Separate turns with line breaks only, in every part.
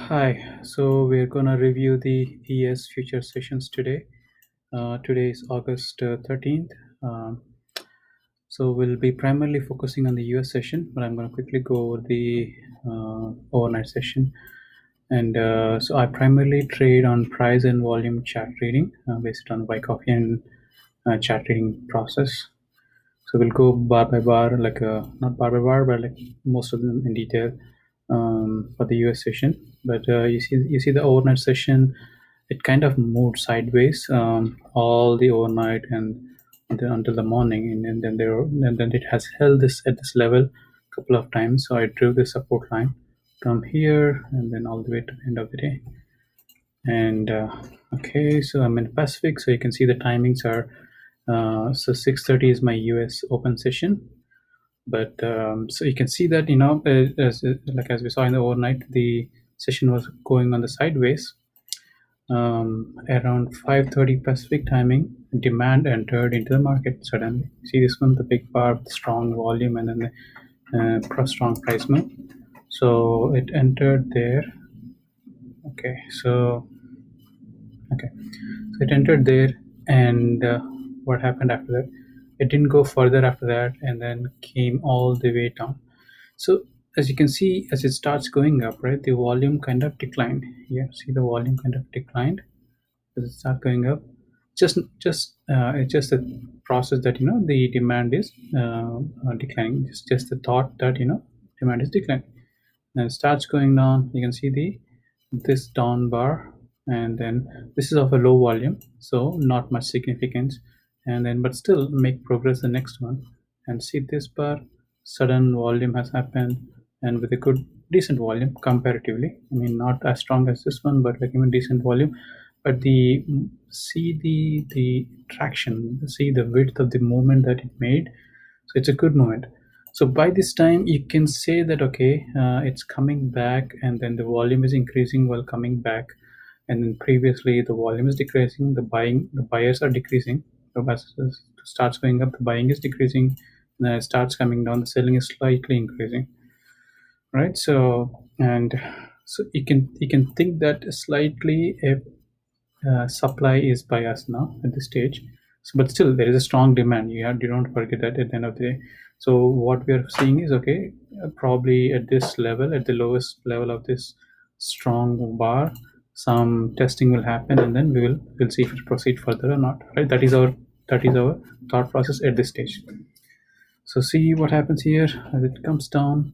Hi, so we're gonna review the ES future sessions today. Today is August 13th. Um, so we'll be primarily focusing on the US session, but I'm gonna quickly go over the overnight session. And so I primarily trade on price and volume chart trading based on Wyckoff chart trading process. So we'll go bar by bar, like not bar by bar, but like most of them in detail for the US session. But you see the overnight session, it kind of moved sideways all the overnight and until the morning, and then it has held this at this level a couple of times. So I drew the support line from here and then all the way to the end of the day. And okay, so I'm in Pacific, so you can see the timings are so 6:30 is my US open session. But so you can see that as we saw in the overnight, the session was going on the sideways. Around 5:30 Pacific timing, demand entered into the market suddenly. See this one, the big bar, the strong volume, and then the strong price move. So it entered there. Okay, so okay, so it entered there, and what happened after that? It didn't go further after that, and then came all the way down. So as you can see, as it starts going up, right, the volume kind of declined. Yeah, see the volume kind of declined as it start going up. It's just a process that the demand is declining. Just the thought that demand is declining. And it starts going down. You can see this down bar, and then this is of a low volume, so not much significance. And then but still make progress the next one, and see this bar, sudden volume has happened, and with a good decent volume comparatively. I mean, not as strong as this one, but like even decent volume. But the traction, see the width of the movement that it made. So it's a good movement. So by this time you can say that okay, it's coming back, and then the volume is increasing while coming back, and then previously the volume is decreasing, the buyers are decreasing. So as it starts going up, the buying is decreasing, then it starts coming down, the selling is slightly increasing, right? So you can think that slightly if supply is biased now at this stage. So, but still there is a strong demand. You don't forget that at the end of the day. So what we are seeing is okay, probably at this level, at the lowest level of this strong bar, some testing will happen, and then we'll see if it proceed further or not, right? That is our thought process at this stage. So see what happens here as it comes down.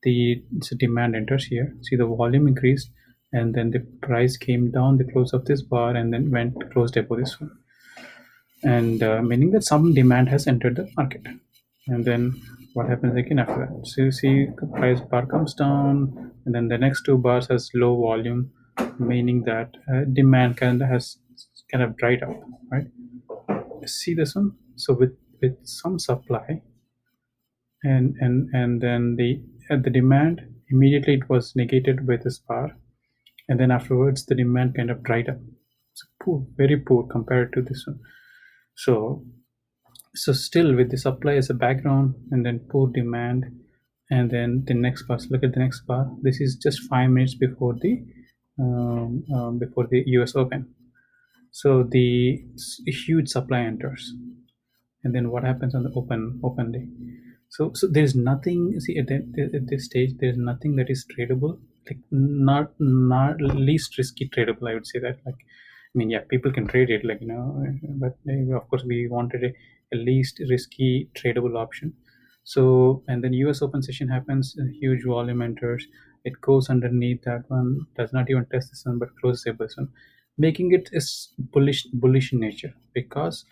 The demand enters here. See the volume increased, and then the price came down the close of this bar, and then went closed above this one, and meaning that some demand has entered the market. And then what happens again after that? So you see the price bar comes down, and then the next two bars has low volume, meaning that demand kind of dried up, right? See this one. So with some supply, and then the demand, immediately it was negated by this bar, and then afterwards the demand kind of dried up. It's poor, very poor compared to this one. So still with the supply as a background, and then poor demand, and then the next bar. So look at the next bar. This is just 5 minutes before the US Open. So the huge supply enters, and then what happens on the open day? So there's nothing. See at this stage, there's nothing that is tradable. Like not least risky tradable, I would say that. Like, I mean, yeah, people can trade it, like but of course we wanted a least risky tradable option. So and then US Open session happens, a huge volume enters. It goes underneath that one, does not even test this one, but closes a person, making it is bullish in nature. Because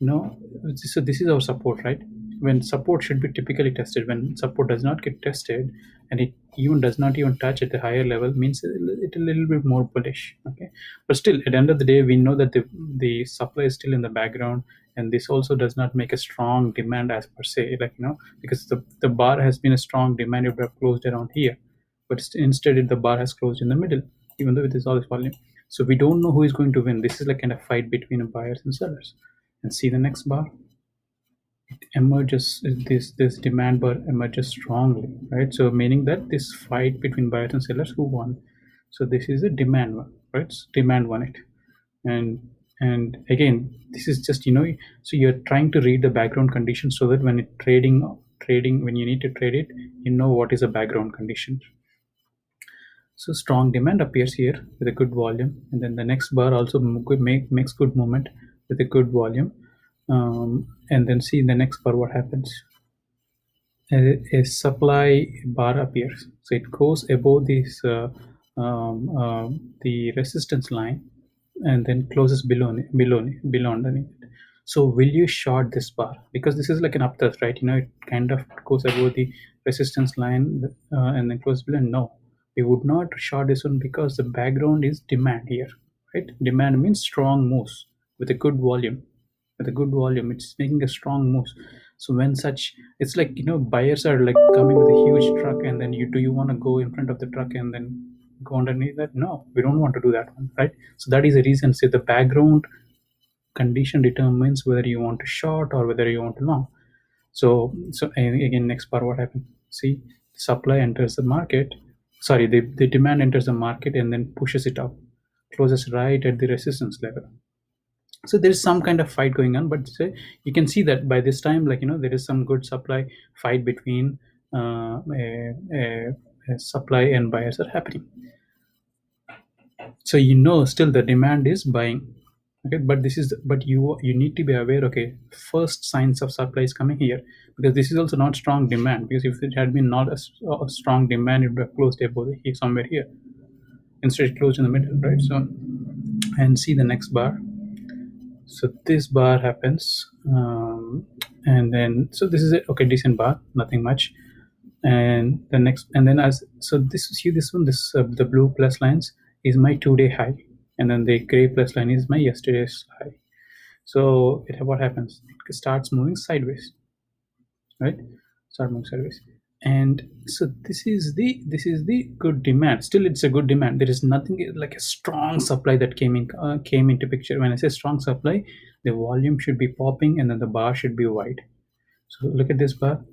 no, so this is our support, right? When support should be typically tested, when support does not get tested, and it even does not even touch at the higher level, means it a little bit more bullish. Okay, but still at the end of the day, we know that the supply is still in the background, and this also does not make a strong demand as per se, like because the bar has been a strong demand, it would have closed around here, but instead the bar has closed in the middle, even though it is all this volume. So we don't know who is going to win. This is like kind of fight between buyers and sellers. And see the next bar, it emerges, this demand bar emerges strongly, right? So meaning that this fight between buyers and sellers, who won? So this is a demand one, right? It's demand one it. And again, this is just, so you're trying to read the background condition so that when it trading when you need to trade it, you know what is a background condition. So strong demand appears here with a good volume, and then the next bar also makes good movement with a good volume, and then see in the next bar what happens. A supply bar appears, so it goes above this the resistance line, and then closes below underneath it. So will you short this bar because this is like an upthrust, right? It kind of goes above the resistance line, and then closes below. No, we would not short this one because the background is demand here, right? Demand means strong moves with a good volume. With a good volume, it's making a strong moves. So when such, it's like, buyers are like coming with a huge truck, and then you want to go in front of the truck and then go underneath that. No, we don't want to do that one, right? So that is the reason. Say the background condition determines whether you want to short or whether you want to long. So again, next part, what happened? See, supply enters the market. Sorry, the demand enters the market and then pushes it up, closes right at the resistance level. So there is some kind of fight going on, but say, you can see that by this time, like, there is some good supply fight between supply and buyers are happening. So still the demand is buying. Okay, but you need to be aware. Okay, first signs of supply is coming here, because this is also not strong demand, because if it had been not a strong demand, it would have closed above somewhere here. Instead it closed in the middle, right? So, and see the next bar. So this bar happens, and then so this is it. Okay, decent bar, nothing much. And the next, and then as so this, see this one, this the blue plus lines is my 2-day high, and then the gray plus line is my yesterday's high. So what happens? It starts moving sideways, right? Start moving sideways. And so this is the good demand. Still, it's a good demand. There is nothing like a strong supply that came into picture. When I say strong supply, the volume should be popping, and then the bar should be wide. So look at this bar,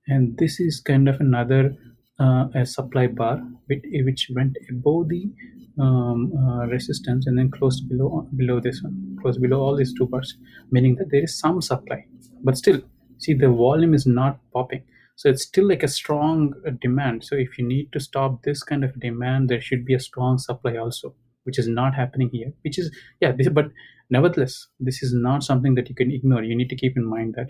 and this is kind of another a supply bar which went above the resistance and then closed below this one, closed below all these two bars, meaning that there is some supply. But still, see, the volume is not popping, so it's still like a strong demand. So if you need to stop this kind of demand, there should be a strong supply also, which is not happening here, which is, yeah, but nevertheless, this is not something that you can ignore. You need to keep in mind that,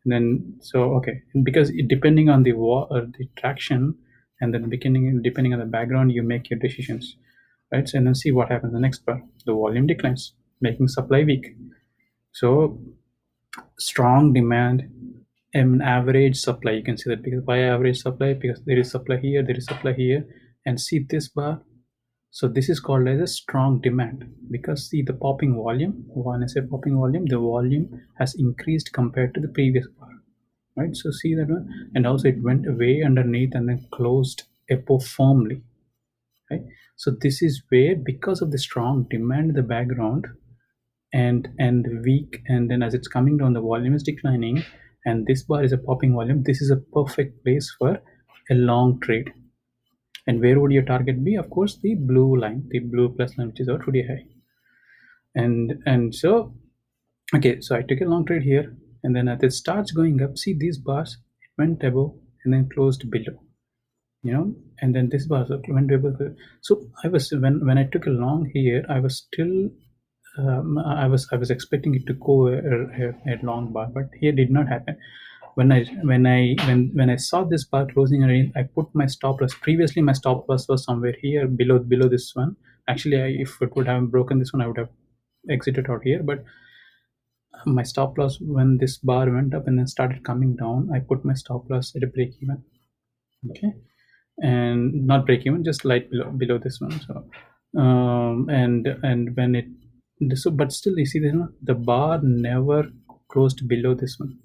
then so okay, because depending on the traction, and then beginning depending on the background, you make your decisions, right? So, and then see what happens the next part. The volume declines, making supply weak. So strong demand and average supply, you can see that. Because why average supply? Because there is supply here, there is supply here, and see this bar. So this is called as a strong demand, because see the popping volume. When I say popping volume, the volume has increased compared to the previous bar, right? So see that one, and also it went way underneath and then closed above firmly, right? So this is where, because of the strong demand in the background, and weak, and then as it's coming down, the volume is declining, and this bar is a popping volume. This is a perfect place for a long trade. And where would your target be? Of course, the blue line, the blue plus line, which is our 2-day high. And so, okay, so I took a long trade here, and then as it starts going up, see these bars, it went above and then closed below, and then this bar went above. So I was, when I took a long here, I was still I was expecting it to go a long bar, but here did not happen. When I saw this bar closing underneath, I put my stop loss. Previously, my stop loss was somewhere here below this one. Actually, if it would have broken this one, I would have exited out here. But my stop loss, when this bar went up and then started coming down, I put my stop loss at a break even. Okay, and not break even, just light below this one. So and when it, so but still, you see the bar never closed below this one,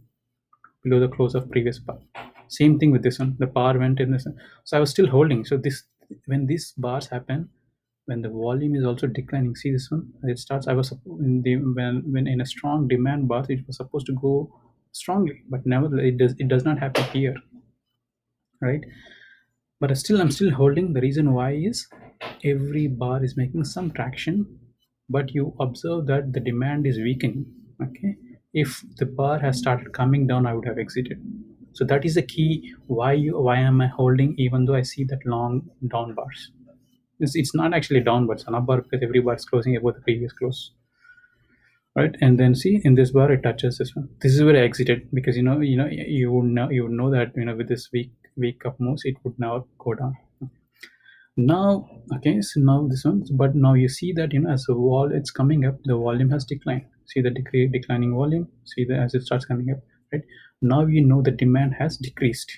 below the close of previous bar. Same thing with this one, the bar went in this one. So I was still holding. So this, when these bars happen, when the volume is also declining, see this one, it starts, I was in the when in a strong demand bar, it was supposed to go strongly, but nevertheless it does not happen here, right? but still I'm still holding. The reason why is every bar is making some traction, but you observe that the demand is weakening. Okay, if the bar has started coming down, I would have exited. So that is the key. Why am I holding even though I see that long down bars? It's not actually down, but it's an up bar because every bar is closing above the previous close, right? And then see in this bar it touches this one. This is where I exited because you would know that with this week up moves it would now go down. Now, okay, so now this one, but now you see that as the wall it's coming up, the volume has declined. See the declining volume. See that as it starts coming up, right? Now you know the demand has decreased,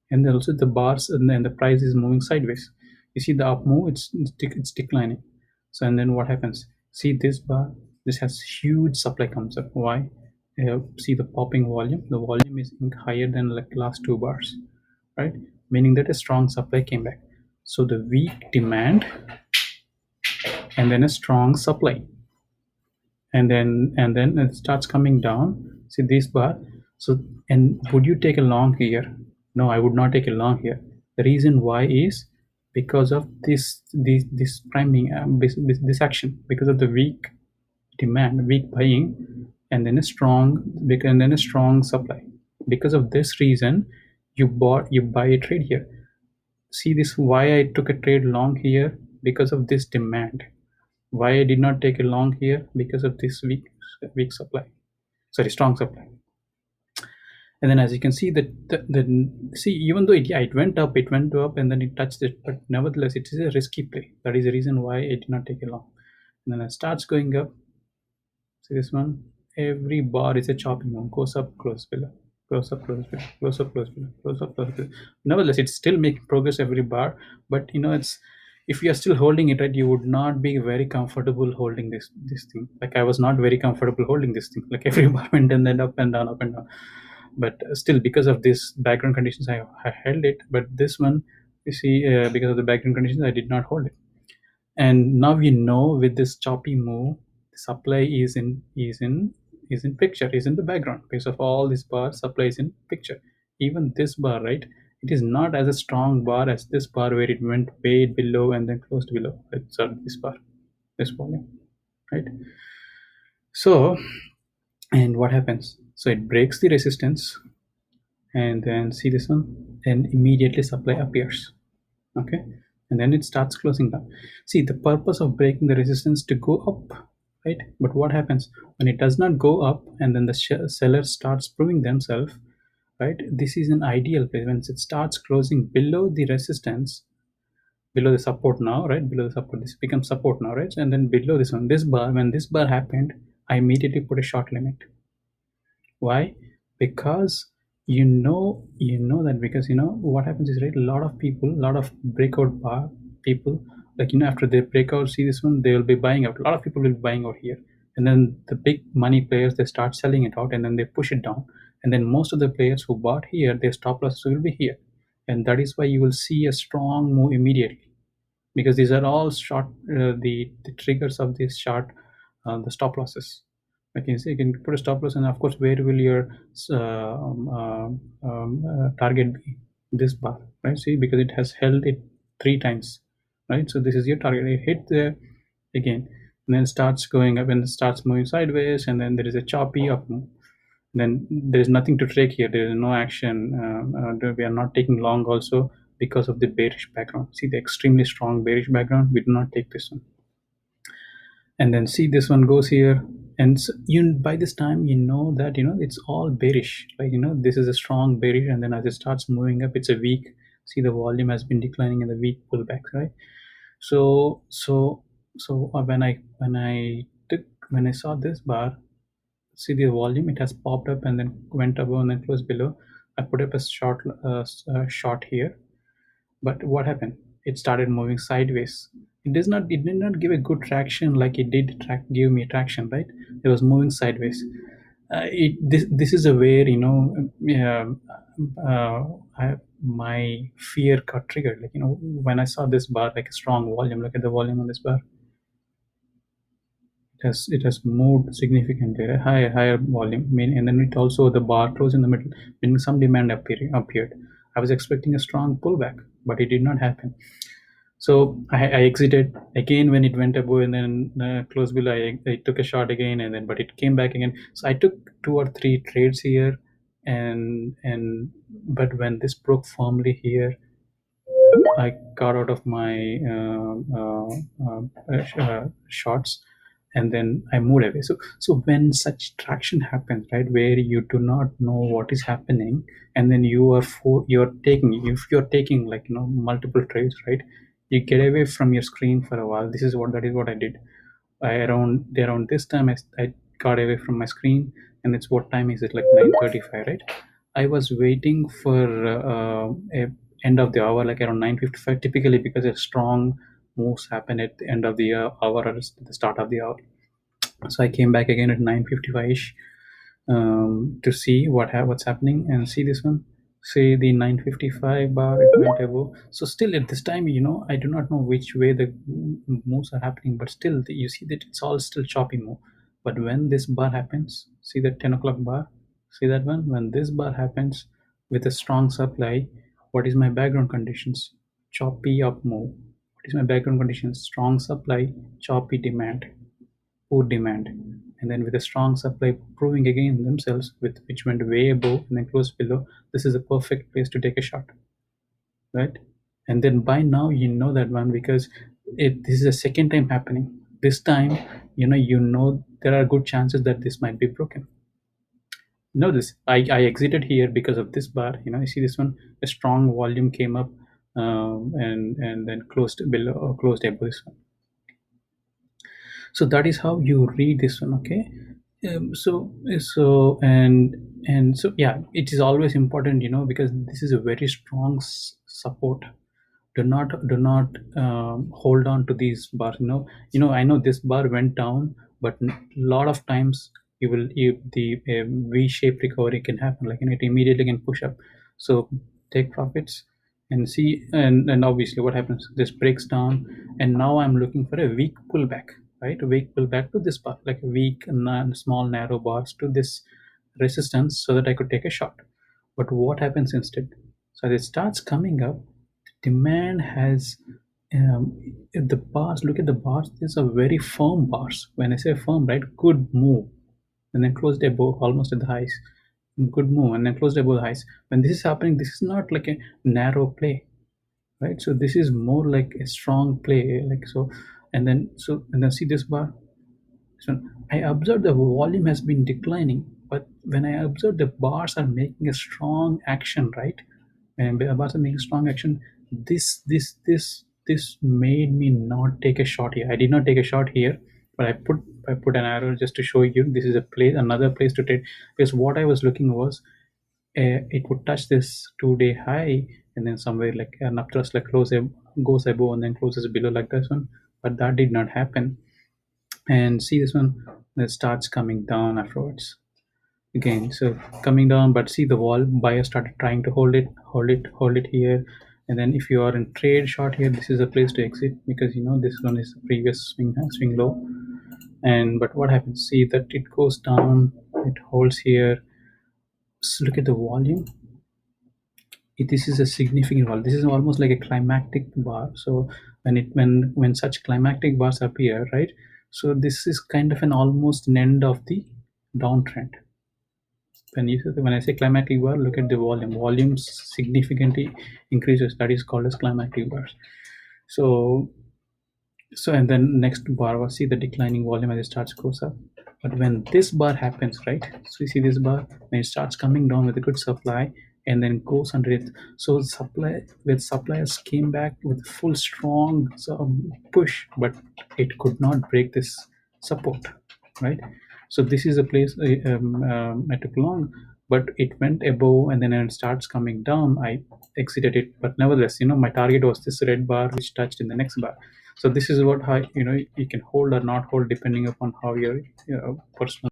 and then also the bars and then the price is moving sideways. You see the up move, it's declining. So and then what happens? See this bar, this has huge supply comes up. Why? See the popping volume. The volume is higher than like last two bars, right? Meaning that a strong supply came back. So the weak demand and then a strong supply, and then it starts coming down. See this bar. So, and would you take a long here? No, I would not take a long here. The reason why is because of this priming, this action, because of the weak demand, weak buying, and then a strong, and then a strong supply. Because of this reason, you buy a trade here. See this, why I took a trade long here? Because of this demand. Why I did not take a long here? Because of this weak supply, sorry, strong supply. And then as you can see that see, even though it went up, and then it touched it, but nevertheless it is a risky play. That is the reason why it did not take a long. And then it starts going up. See this one, every bar is a chopping one, goes up, close below, close up, close below, close up, close below, close up, close below. Nevertheless it's still making progress every bar, but it's, if you are still holding it, right, you would not be very comfortable holding this thing. Like I was not very comfortable holding this thing. Like every bar went and then up and down, up and down. But still, because of this background conditions, I held it. But this one, you see, because of the background conditions, I did not hold it. And now we know with this choppy move, the supply is in picture, is in the background. Because of all this bar, supply is in picture. Even this bar, right, it is not as a strong bar as this bar where it went way below and then closed below. Sorry, this bar, this volume, right? So, and what happens? So it breaks the resistance, and then see this one, and immediately supply appears. Okay, and then it starts closing down. See the purpose of breaking the resistance to go up, right? But what happens when it does not go up and then the seller starts proving themselves, right? This is an ideal place when it starts closing below the resistance, below the support now, right? Below the support, this becomes support now, right? And then below this one, this bar, when this bar happened, I immediately put a short limit. Why? Because you know that, because what happens is, right, a lot of people, a lot of breakout bar people, like after they break out, see this one, they will be buying out. A lot of people will be buying out here, and then the big money players, they start selling it out, and then they push it down, and then most of the players who bought here, their stop losses will be here, and that is why you will see a strong move immediately, because these are all short, the triggers of this chart, the stop losses. Like you can put a stop loss, and of course, where will your target be? This bar, right? See, because it has held it 3 times, right? So this is your target. You hit there again, and then starts going up and starts moving sideways, and then there is a choppy up move. Then there is nothing to take here. There is no action. We are not taking long also because of the bearish background. See the extremely strong bearish background. We do not take this one. And then see this one goes here, and so by this time that it's all bearish. Like this is a strong bearish, and then as it starts moving up, it's a weak. See the volume has been declining in the weak pullbacks, right? So when I saw this bar, see the volume, it has popped up and then went above and then closed below. I put up a short here, but what happened? It started moving sideways. It did not give a good traction like it did give me traction, right? It was moving sideways. This is a where my fear got triggered. Like when I saw this bar, like a strong volume. Look at the volume on this bar. It has moved significantly, right? Higher volume. And then the bar closed in the middle, meaning some demand appeared. I was expecting a strong pullback. but it did not happen. So I exited again when it went above, and then close below. I took a short again, and then but it came back again. So I took two or three trades here, and but when this broke firmly here, I got out of my shots, and then I moved away. So when such traction happens, right, where you do not know what is happening, and then you're taking, if you're taking like multiple trades, right, you get away from your screen for a while. That is what I did. Around this time, I got away from my screen, and it's what time is it, like 9:35, right? I was waiting for a end of the hour, like around 9:55, typically, because a strong moves happen at the end of the hour, or the start of the hour. So I came back again at 9:55 ish, to see what's happening, and see this one. See the 9:55 bar, it went above. So still at this time, I do not know which way the moves are happening, but still you see that it's all still choppy move. But when this bar happens, see that 10 o'clock bar, see that one. When this bar happens with a strong supply, what is my background conditions? Choppy up move. What is my background conditions? Strong supply, choppy demand, poor demand, and then with a strong supply proving again themselves, with which went way above and then close below. This is a perfect place to take a shot, right? And then by now you know that one, because this is the second time happening. This time, there are good chances that this might be broken. This, I exited here because of this bar. You see this one, a strong volume came up, and then closed below or closed above this one. So that is how you read this one, okay? So yeah, it is always important, because this is a very strong support. Do not hold on to these bars. I know this bar went down, but a lot of times the v-shaped recovery can happen, like, it immediately can push up. So take profits and see, and obviously what happens, this breaks down, and now I'm looking for a weak pullback, right? A weak pullback to this bar, like a weak small narrow bars to this resistance, so that I could take a shot. But what happens instead? So as it starts coming up, demand has, the bars, look at the bars, these are very firm bars. When I say firm, right, good move, and then closed above almost at the highs. Good move and then closed above the highs. When this is happening, this is not like a narrow play, right? So this is more like a strong play, like so. And then see this bar. So I observed the volume has been declining, but when I observe the bars are making a strong action, right? And the bars are making strong action. This made me not take a shot here. I did not take a shot here, but I put an arrow just to show you this is another place to trade, because what I was looking was, it would touch this 2-day high, and then somewhere like an upthrust, like goes above and then closes below, like this one. But that did not happen. And see this one, it starts coming down afterwards again. So coming down, but see the wall, buyer started trying to hold it here. And then if you are in trade short here, this is a place to exit, because this one is the previous swing low. And but what happens, see that it goes down, it holds here. So look at the volume. This is a significant volume. This is almost like a climactic bar. So when such climactic bars appear, right, so this is kind of an almost an end of the downtrend. When I say climactic bar, look at the volume. Volume significantly increases. That is called as climactic bars. So and then next bar was, see the declining volume as it starts goes up. But when this bar happens, right? So you see this bar, when it starts coming down with a good supply and then goes under it. So suppliers came back with full strong push, but it could not break this support, right? So this is a place I took long, but it went above, and then it starts coming down. I exited it, but nevertheless, my target was this red bar which touched in the next bar. So this is what how you can hold or not hold, depending upon how your personal